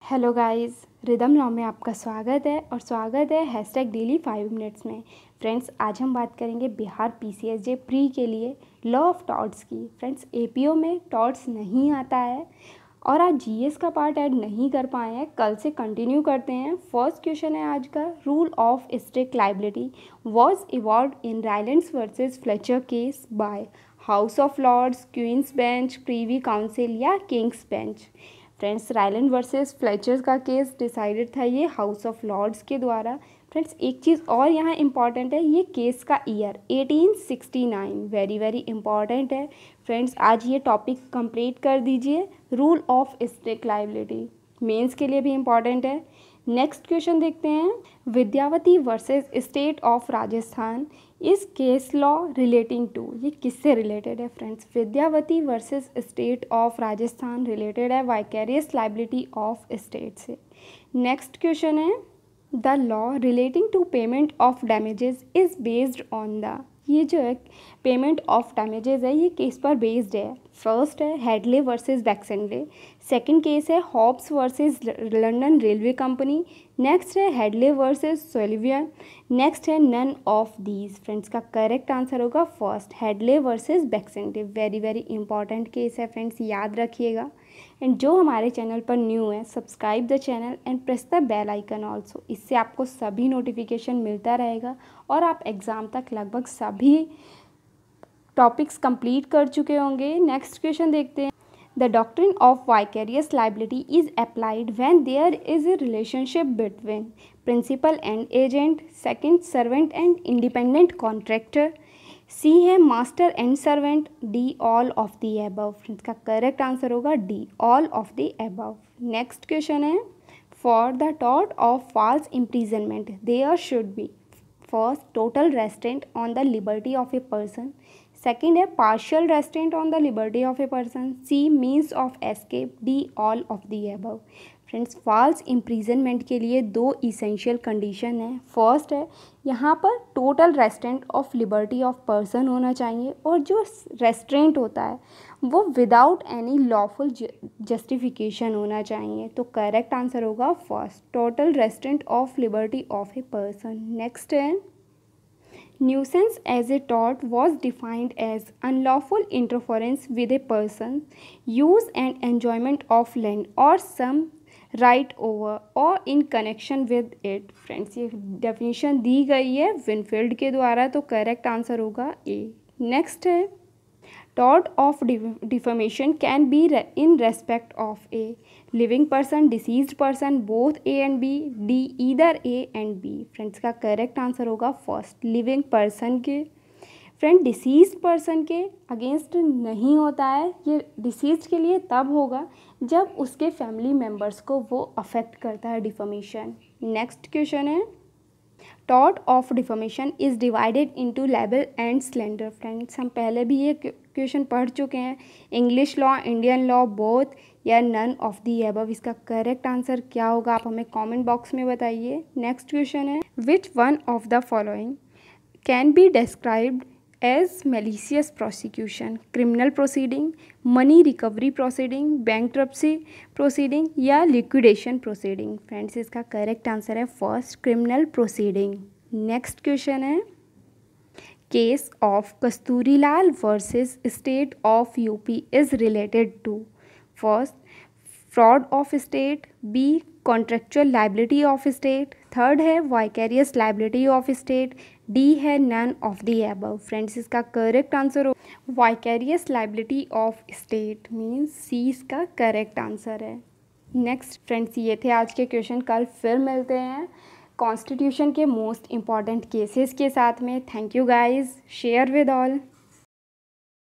Hello guys, rhythm law में आपका स्वागत है और स्वागत है हैशटैग डेली 5 मिनट्स में। फ्रेंड्स, आज हम बात करेंगे बिहार पीसीएसजे प्री के लिए लॉ ऑफ टॉर्ट्स की। फ्रेंड्स, एपीओ में टॉर्ट्स नहीं आता है और आज जीएस का पार्ट ऐड नहीं कर पाए हैं, कल से कंटिन्यू करते हैं। फर्स्ट क्वेश्चन है आज का, rule of strict liability was evolve in Rylands versus Fletcher case by House of Lords, Queen's Bench, Privy Council या King's Bench. Friends, Ryland versus Fletcher का केस डिसाइडेड था ये हाउस ऑफ लॉर्ड्स के द्वारा। Friends, एक चीज़ और यहाँ important है, ये केस का ईयर 1869 वेरी वेरी इंपॉर्टेंट है। फ्रेंड्स, आज ये टॉपिक कंप्लीट कर दीजिए, rule of strict liability mains के लिए भी इम्पॉर्टेंट है। नेक्स्ट क्वेश्चन देखते हैं, Vidyawati versus state of Rajasthan इस केस लॉ रिलेटिंग टू, ये किससे रिलेटेड है। Friends, Vidyawati versus state of Rajasthan related है वाइकेरियस लाइबिलिटी ऑफ स्टेट से। नेक्स्ट क्वेश्चन है, the law relating to payment of damages is based on the, ये जो है पेमेंट ऑफ डैमेजेस है ये केस पर बेस्ड है। फर्स्ट है Hadley versus Baxendale, second case है Hobbs versus London Railway Company, next है हेडले वर्सेस सोलिवियन, नेक्स्ट है नन ऑफ दीज। फ्रेंड्स, का करेक्ट आंसर होगा first, Hadley versus Baxendale. Very very important case है friends, याद रखिएगा। And जो हमारे चैनल पर न्यू है, subscribe the channel and press the bell icon also, इससे आपको सभी नोटिफिकेशन मिलता रहेगा और आप एग्ज़ाम तक लगभग सभी टॉपिक्स कंप्लीट कर चुके होंगे। नेक्स्ट क्वेश्चन देखते हैं, the doctrine of vicarious liability is applied when there is a relationship between principal and agent, second servant and independent contractor, C है master and servant, D all of the above. Friends, का correct answer होगा D all of the above. Next question है, for the tort of false imprisonment there should be first total restraint on the liberty of a person, second है partial restaurant on the liberty of a person, C means of escape, D all of the above. Friends, false imprisonment के लिए दो essential condition है। First है यहाँ पर total restaurant of liberty of person होना चाहिए और जो रेस्ट्रेंट होता है वो विदाउट एनी लॉफुल जस्टिफिकेशन होना चाहिए। तो करेक्ट आंसर होगा first, total restaurant of liberty of a person. Next है, nuisance as a tort was defined as unlawful interference with a person's use and enjoyment of land or some right over or in connection with it। Friends, ये definition दी गई है Winfield के द्वारा, तो correct answer होगा ए। Next है, tort of defamation can be in respect of a living person, deceased person, both A and B, D either A and B। Friends, का correct answer होगा फर्स्ट, लिविंग पर्सन के। Friend, deceased person के against नहीं होता है, ये deceased के लिए तब होगा जब उसके फैमिली मेम्बर्स को वो अफेक्ट करता है डिफमेशन। नेक्स्ट क्वेश्चन है, tort of defamation is divided into liable and slander. Friends, हम पहले भी ये क्वेश्चन पढ़ चुके हैं, English law, Indian law, both या नन ऑफ दी अबव। इसका करेक्ट आंसर क्या होगा, आप हमें कमेंट बॉक्स में बताइए। नेक्स्ट क्वेश्चन है, which one of the following can be described as malicious prosecution, criminal proceeding, money recovery proceeding, bankruptcy proceeding या लिक्विडेशन प्रोसीडिंग। फ्रेंड्स, इसका करेक्ट आंसर है first, criminal proceeding. Next question है, case of Kasturilal versus state of UP is related to first fraud of state, B contractual liability of state, third है vicarious liability of state, D है none of the above. Friends, इसका correct answer हो vicarious liability of state, means C इसका correct answer है। Next friends, ये थे आज के क्वेश्चन, कल फिर मिलते हैं कॉन्स्टिट्यूशन के मोस्ट इम्पॉर्टेंट केसेस के साथ में। Thank you guys, share with all.